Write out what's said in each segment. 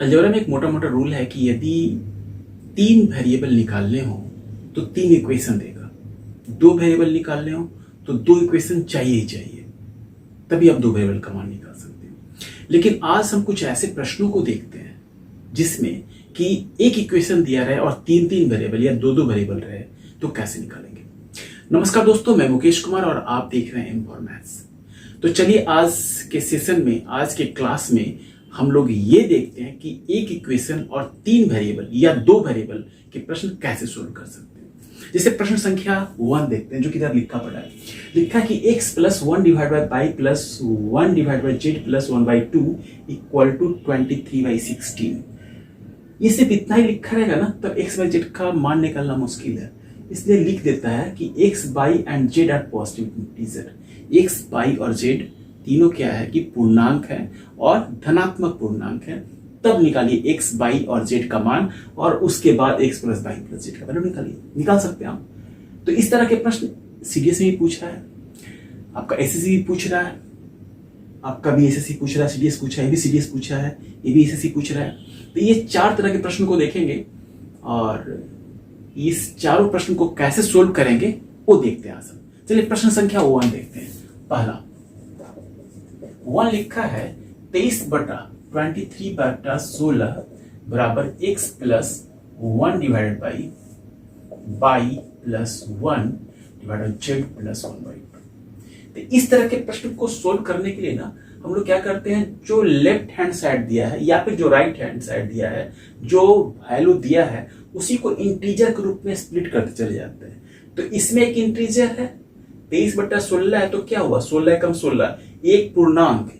Algebra में एक मोटा मोटा रूल है कि यदि 3 वेरिएबल निकालने हो तो 3 इक्वेशन देगा, 2 वेरिएबल निकालने हो तो 2 इक्वेशन चाहिए ही चाहिए, तभी आप 2 वेरिएबल का मान निकाल सकते हो। लेकिन आज हम कुछ ऐसे प्रश्नों को देखते हैं जिसमें कि एक इक्वेशन दिया रहे और 3 वेरिएबल या 2 वेरिएबल रहे, तो कैसे निकालेंगे। नमस्कार दोस्तों, मैं मुकेश कुमार और आप देख रहे हैं एम फॉर मैथ्स। तो चलिए आज के सेशन में, आज के क्लास में हम लोग ये देखते हैं कि एक इक्वेशन और 3 वेरिएबल या 2 वेरिएबल के प्रश्न कैसे सोल्व कर सकते हैं। जैसे प्रश्न संख्या 1 देखते हैं, जो कि इधर लिखा पड़ा है। लिखा है कि x plus 1 divide by y plus 1 divide by z plus 1/2 equal to 23/16। ये सिर्फ इतना ही लिखा रहेगा ना, तब x बाई जेड का मान निकालना मुश्किल है। इसलिए लिख देता है कि x y and z are positive integer. x y और z तीनों क्या है कि पूर्णांक है और धनात्मक पूर्णांक है। तब निकालिए x बाई और z का मान और उसके बाद x plus by plus Z का वैल्यू निकालिए। निकाल सकते हैं आप। तो इस तरह के प्रश्न सीडीएस में भी पूछ रहा है, आपका एसएससी भी पूछ रहा है, आपका भी एसएससी पूछ रहा है, सीडीएस पूछा है, ये भी सीडीएस पूछा है, ये भी एसएससी पूछ रहा है। तो ये 4 तरह के प्रश्न को देखेंगे और इस चारों प्रश्न को कैसे सोल्व करेंगे वो देखते हैं आज हम। चलिए प्रश्न संख्या 1 देखते हैं। पहला 1 लिखा है 23/16 बराबर x plus 1 divided by y plus 1 divided Z plus 1/2। तो इस तरह के प्रश्न को सोल्व करने के लिए ना हम लोग क्या करते हैं, जो लेफ्ट हैंड साइड दिया है या फिर जो राइट हैंड साइड दिया है, जो वैल्यू दिया है उसी को इंटीजर के रूप में स्प्लिट करते चले जाते हैं। तो इसमें एक इंटीजर है 23/16 है, तो क्या हुआ 16 कम 16, एक पूर्णांक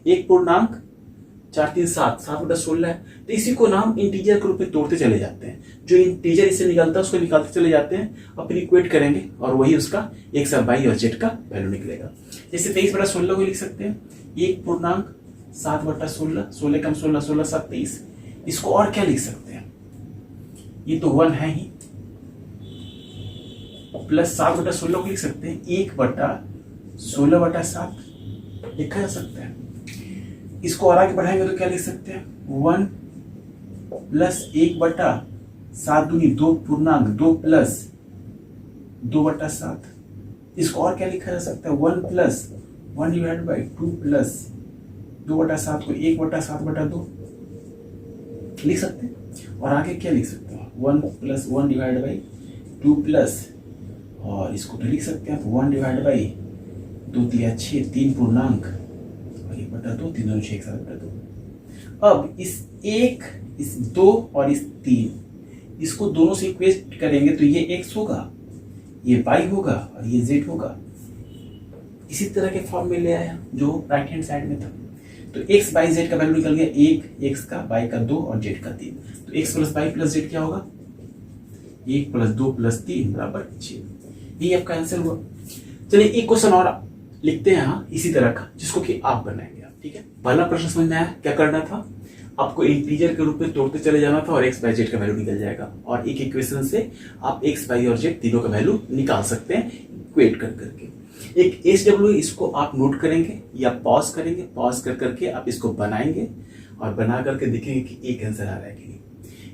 4 3 7 7/16 है। तो इसी को नाम इंटीजर के रूप में तोड़ते चले जाते हैं। जो इंटीजर इससे निकलता है उसको निकालते चले जाते हैं और फिर इक्वेट करेंगे और वही उसका x और y और z का वैल्यू निकलेगा। जैसे 23/16 को लिख सकते हैं एक पूर्णांक 7/16, 16 कम 16 16 7 23। इसको और क्या लिख सकते हैं, ये तो 1 है ही, प्लस 7/16 को लिख सकते हैं 1/16/7 लिखा जा सकता है। इसको और आगे बढ़ाएंगे तो क्या लिख सकते हैं 1 प्लस 1/7 दूनी 2 पूर्णांक 2 प्लस 2/7। इसको और क्या लिखा जा सकता है 1 प्लस 1 डिवाइड बाई 2 प्लस 2/7 को 1/7/2 लिख सकते हैं। और आगे क्या लिख सकते हैं 1 प्लस 1 डिवाइड बाई 2 प्लस, और इसको तो लिख सकते हैं 1 डिवाइड बाई 2 3 6 3 पूर्णांक और 1/2 तीनों 6 7/2। अब इस 1 इस 2 और इस 3 इसको दोनों से इक्वेट करेंगे तो ये x होगा, ये y होगा और ये z होगा। इसी तरह के फॉर्म में ले आया जो राइट हैंड साइड में था। तो x बाई z का वैल्यू निकल गया 1, x का, y का 2 और z का 3। तो x plus y plus z क्या होगा 1 प्लस 2 प्लस 3 बराबर 6। ये आपका आंसर हुआ। चलिए एक क्वेश्चन और लिखते हैं यहाँ इसी तरह का, जिसको कि आप बनाएंगे आप। ठीक है, पहला प्रश्न समझ में आया। क्या करना था, आपको इंटीजर के रूप में तोड़ते चले जाना था और x बाई z का वैल्यू निकल जाएगा और एक इक्वेशन से आप x बाई और z तीनों का वैल्यू निकाल सकते हैं इक्वेट कर करके। एक SW इसको आप नोट करेंगे या पॉज करेंगे, पॉज कर करके आप इसको बनाएंगे और बना करके देखेंगे कि एक आंसर आ रहा है कि नहीं।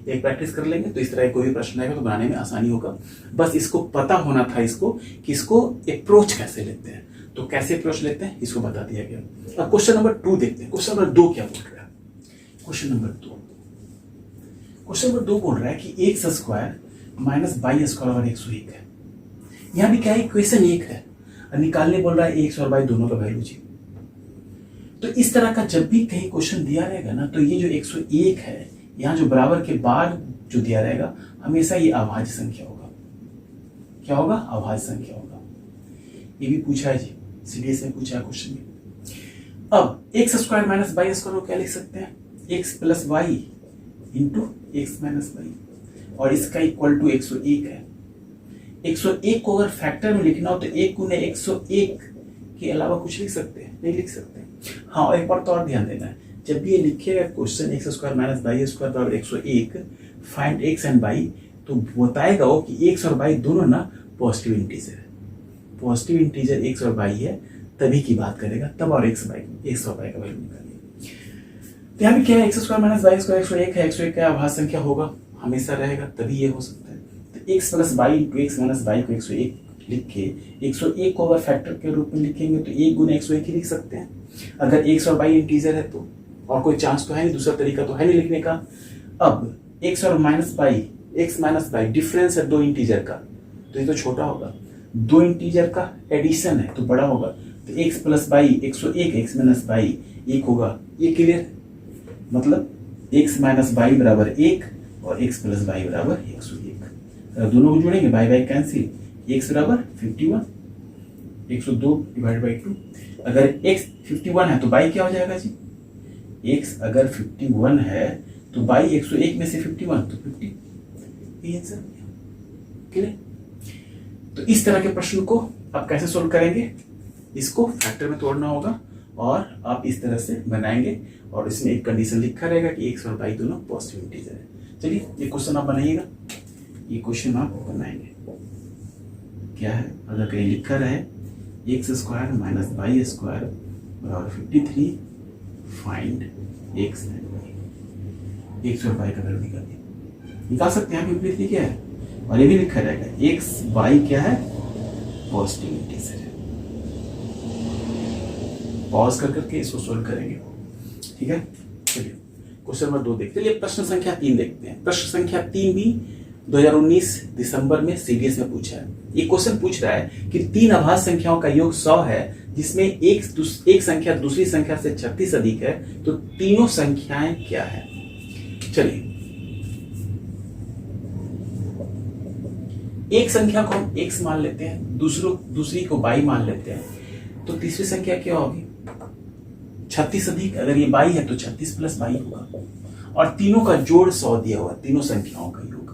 एक प्रैक्टिस कर लेंगे तो इस तरह कोई भी प्रश्न आएगा तो बनाने में आसानी होगा। बस इसको पता होना था इसको कि इसको अप्रोच कैसे लेते हैं। तो कैसे अप्रोच लेते हैं इसको बता दिया गया। अब क्वेश्चन नंबर 2 देखते हैं। क्वेश्चन नंबर 2 क्या बोल रहा है, क्वेश्चन नंबर 2 बोल रहा है कि x square minus y square और 101 है। यहाँ भी क्या है, इक्वेशन 1 है और निकालने बोल रहा है x और y दोनों का वैल्यू जी। तो इस तरह का जब भी कहीं क्वेश्चन दिया रहेगा ना, तो ये जो 101 है यहाँ जो बराबर के बाद जो दिया रहेगा हमेशा ये अभाज्य संख्या होगा। क्या होगा, अभाज्य संख्या होगा। ये भी पूछा है जी, सीडीएस में पूछा है क्वेश्चन में। अब x square minus y square को क्या लिख सकते हैं x plus y into x minus y, और इसका इक्वल टू 101 है। 101 को अगर फैक्टर में लिखना हो तो 1 गुने 101 के अलावा कुछ लिख सकते हैं, नहीं लिख सकते। हाँ, और एक बार तो और ध्यान देना है, जब भी ये लिखेगा question x square minus y square बराबर 101 फाइंड x एंड y, तो बताएगा वो कि x और y दोनों ना पॉजिटिव इंटीजर है। पॉजिटिव इंटीजर x और y है तभी की बात करेगा, तब और x और y का वैल्यू निकालिए। तो यहाँ भी क्या है, x square minus y square 101 है, 101 का आभास संख्या होगा, हमेशा रहेगा, तभी ये हो सकता है। तो x plus y into x minus y को 101 लिख के 101 को अगर फैक्टर के रूप में लिखेंगे तो 1 गुना 101 ही लिख सकते हैं। अगर एक्स और वाई इंटीजर है तो, और कोई चांस तो है नहीं, दूसरा तरीका तो है नहीं लिखने का। अब एक्स और minus y, x minus y difference है दो इंटीजर का, तो ये तो छोटा होगा, दो इंटीजर का एडिशन है तो बड़ा होगा। तो x plus y 101, x minus y 1 होगा, ये क्लियर। मतलब एक्स माइनस वाई बराबर 1 और एक्स प्लस वाई बराबर 101। अगर दोनों को जोड़ेंगे बाई बाई कैंसिल, एक्स बराबर 51, 102 डिवाइड बाई 2। अगर एक्स 51 है तो बाई क्या हो जाएगा जी, एक्स अगर 51 है तो बाई 101 में से 51 तो 50, ये आंसर क्लियर। तो इस तरह के प्रश्न को आप कैसे सोल्व करेंगे, इसको फैक्टर में तोड़ना होगा और आप इस तरह से बनाएंगे, और इसमें एक कंडीशन लिखा रहेगा कि एक्स और वाई दोनों पॉजिटिव इंटीजर है। चलिए ये क्वेश्चन आप बनाइएगा, ये क्वेश्चन आप बनाएंगे। क्या है, अगर कहीं लिखा रहे x square minus y square बराबर 53, find x and y, x और वाई का वैल्यू निकाल सकते हैं। विपरीत क्या है, और ये भी लिखा रहेगा एक्स वाई क्या है, पॉजिटिव इंटीजर है। पॉज कर करके इसको सोल्व करेंगे, ठीक है। चलिए क्वेश्चन नंबर 2 देखते हैं। चलिए प्रश्न संख्या 3 देखते हैं। प्रश्न संख्या 3 भी 2019 दिसंबर में सीडीएस में पूछा है। ये क्वेश्चन पूछ रहा है कि 3 अभाज्य संख्याओं का योग 100 है, जिसमें एक संख्या दूसरी संख्या से 36 अधिक है, तो तीनों संख्याएं क्या है। चलिए एक संख्या को हम x मान लेते हैं, दूसरी को y मान लेते हैं, तो तीसरी संख्या क्या होगी, 36 अधिक। अगर ये y है तो 36 प्लस y होगा, और तीनों का जोड़ 100 दिया हुआ, तीनों संख्याओं का योग,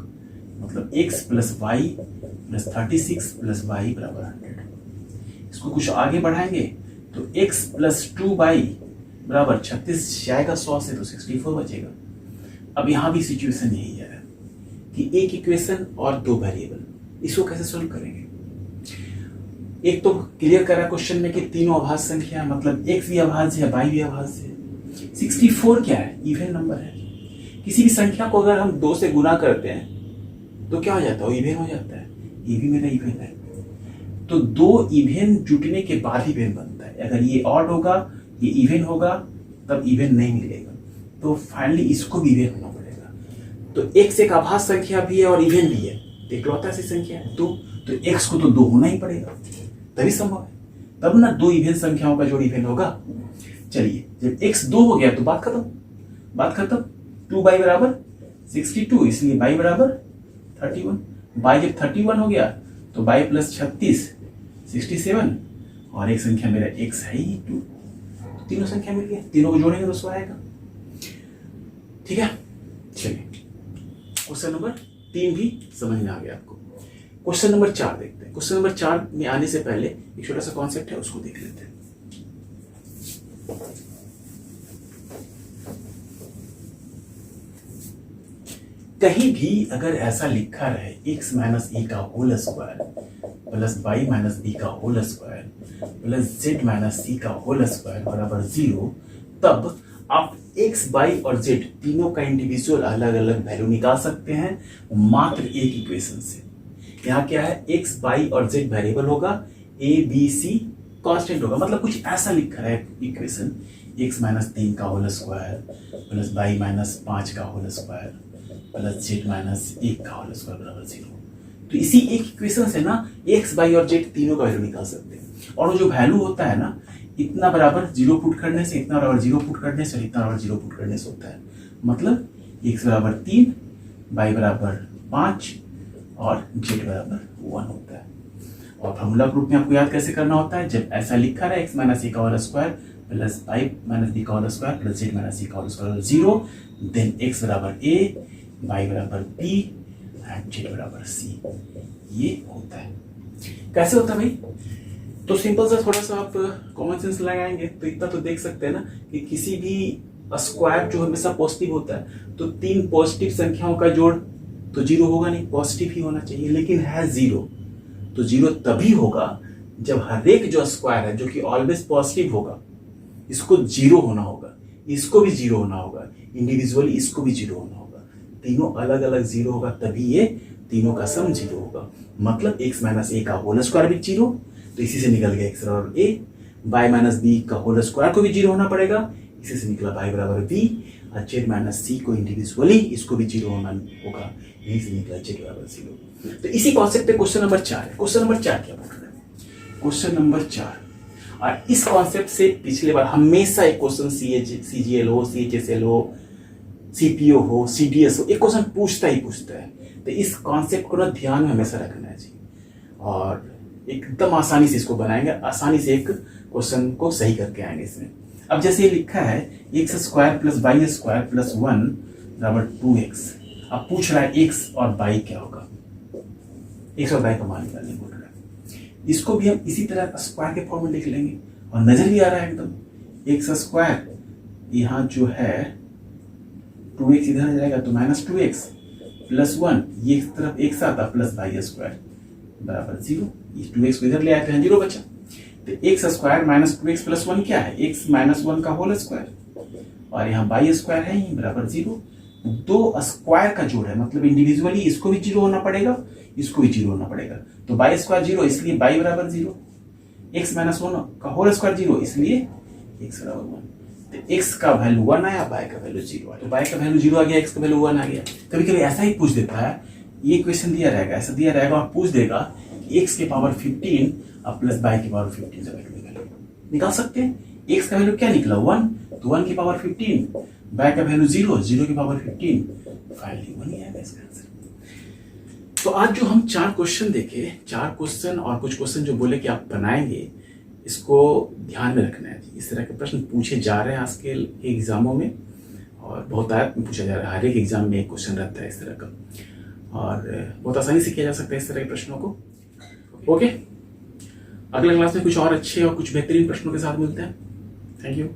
मतलब x plus y plus 36 plus y बराबर 100। इसको कुछ आगे बढ़ाएंगे तो x प्लस 2y बराबर 36 जाएगा 100 से तो 64 बचेगा। अब यहां भी सिचुएशन यही है कि एक इक्वेशन और दो वेरिएबल, इसको कैसे सोल्व करेंगे। एक तो क्लियर करा क्वेश्चन में कि तीनों अभाज्य संख्या, मतलब x भी अभाज्य है, y भी अभाज्य है। 64 क्या है, इवन नंबर है। किसी भी संख्या को अगर हम 2 से गुना करते हैं तो क्या हो जाता है, वो इवन हो जाता है। ये भी मेरा इवन है, तो दो इवन जुटने के बाद ही इवन बनता है। अगर ये ऑड होगा, ये इवन होगा, तब इवन नहीं मिलेगा। तो फाइनली इसको भी इवन होना पड़ेगा। तो x एक अभाज्य संख्या भी है और इवन भी है, इकलौता ऐसी संख्या है तो x को तो 2 होना ही पड़ेगा, तभी संभव है, तब ना दो इवन संख्याओं का जोड़ इवन होगा। चलिए जब x 2 हो गया तो बात खत्म। 2y बराबर 62, इसलिए y बराबर 31। y जब 31 हो गया तो y प्लस 36 67, और एक संख्या मेरा x है ही 2, तीनों संख्या मिल गया, तीनों को जोड़ेंगे तो 100 आएगा। ठीक है, चलिए क्वेश्चन नंबर 3 भी समझ में आ गया आपको। क्वेश्चन नंबर 4 देखते हैं। क्वेश्चन नंबर 4 में आने से पहले एक छोटा सा कॉन्सेप्ट है, उसको देख लेते हैं। कहीं भी अगर ऐसा लिखा रहे x माइनस ए का whole square plus y minus B का whole square plus z minus C का होल स्क्वायर बराबर 0, तब आप x, y और z तीनों का इंडिविजुअल अलग अलग वैल्यू निकाल सकते हैं मात्र एक इक्वेशन से। यहाँ क्या है, x, y और z वेरिएबल होगा, a, b, c कांस्टेंट होगा। मतलब कुछ ऐसा लिखा है इक्वेशन, x माइनस 3 का whole square plus y minus 5 का whole square plus z minus 1 का होल स्क्वायर बराबर 0। तो इसी एक इक्वेशन से ना x, y और z तीनों का वैल्यू निकाल सकते हैं। और वो जो वैल्यू होता है ना, इतना बराबर 0 पुट करने से, इतना बराबर 0 पुट करने से, इतना बराबर 0 पुट करने से होता है। मतलब x बराबर 3, y बराबर 5 और z बराबर 1 होता है। और फॉर्मूला ग्रुप में आपको याद कैसे करना होता है, जब ऐसा लिखा रहा है x माइनस ए का whole square plus y minus B का whole square plus z minus C का होल स्क्वायर 0, देन x बराबर a, y बराबर b एंड z बराबर c, ये होता है। कैसे होता है भाई, तो सिंपल सा थोड़ा सा आप कॉमन सेंस लगाएंगे तो इतना तो देख सकते हैं ना कि किसी भी स्क्वायर जो हमेशा पॉजिटिव होता है, तो 3 पॉजिटिव संख्याओं का जोड़ तो 0 होगा नहीं, पॉजिटिव ही होना चाहिए, लेकिन है 0। तो 0 तभी होगा जब हर एक जो स्क्वायर है जो कि ऑलवेज पॉजिटिव होगा, इसको 0 होना होगा। इसको भी जीरो होना होगा, इंडिविजुअली इसको भी जीरो होना होगा, तीनों अलग अलग जीरो होगा, तभी ये तीनों का सम जीरो होगा। मतलब x माइनस ए का होल स्क्वायर भी जीरो, तो इसी से निकल गया x बराबर a, y माइनस बी का होल स्क्वायर को भी जीरो होना पड़ेगा, इसी से निकला y बराबर b, और z माइनस सी को इंडिविजुअली इसको भी जीरो होना होगा, यहीं से निकला z बराबर 0। तो इसी कॉन्सेप्ट पे क्वेश्चन नंबर 4 है। क्वेश्चन नंबर 4 क्या बोल रहा है? क्वेश्चन नंबर 4, और इस कॉन्सेप्ट से पिछले बार हमेशा एक क्वेश्चन CGL हो, CHSL हो, CPO हो, CDS हो, एक क्वेश्चन पूछता है। तो इस कॉन्सेप्ट को ना ध्यान में हमेशा रखना है जी, और एकदम आसानी से इसको बनाएंगे, आसानी से एक क्वेश्चन को सही करके आएंगे इसमें। अब जैसे ये लिखा है x square plus y square plus 1 बराबर 2x। अब पूछ रहा है x और y क्या होगा, x और y का मान निकालने बोल रहा है। इसको भी हम इसी तरह स्क्वायर के फॉर्म में लिख लेंगे, और नजर भी आ रहा है एकदम। x स्क्वायर यहाँ जो है 2x इधर जाएगा तो माइनस 2x प्लस 1, ये इस तरफ x आता प्लस वाई स्क्वायर बराबर 0। इस 2x को इधर ले आए तो 0 बचा। तो x square minus 2x plus 1 क्या है, x माइनस 1 का होल स्क्वायर, और यहाँ वाई स्क्वायर है ही बराबर 0। दो स्क्वायर का जोड़ है, मतलब इंडिविजुअली इसको भी 0 होना पड़ेगा, इसको भी 0 होना पड़ेगा। तो वाई स्क्वायर 0, इसलिए वाई बराबर 0। x माइनस 1 का होल स्क्वायर 0, इसलिए x बराबर 1। तो x का वैल्यू 1 आया, y का वैल्यू 0 आया। तो y का वैल्यू 0 आ गया, x का वैल्यू 1 आ गया। कभी कभी ऐसा ही पूछ देता है, ये क्वेश्चन दिया रहेगा, ऐसा दिया रहेगा और पूछ देगा कि x के पावर 15 अब प्लस y के पावर 15 से वैल्यू निकाल सकते हैं। x का वैल्यू क्या निकला 1, तो 1 की पावर 15, y का वैल्यू 0, 0 की पावर 15, फाइनली 1 ही आएगा इसका आंसर। तो आज जो हम 4 क्वेश्चन देखे, 4 क्वेश्चन और कुछ क्वेश्चन जो बोले कि आप बनाएंगे, इसको ध्यान में रखना है। इस तरह के प्रश्न पूछे जा रहे हैं आज के एग्जामों में, और बहुत आयत में पूछा जा रहा है। हर एक एग्जाम में एक क्वेश्चन रहता है इस तरह का, और बहुत आसानी से किया जा सकता है इस तरह के प्रश्नों को। ओके, अगले क्लास में कुछ और अच्छे और कुछ बेहतरीन प्रश्नों के साथ मिलते हैं। Thank you.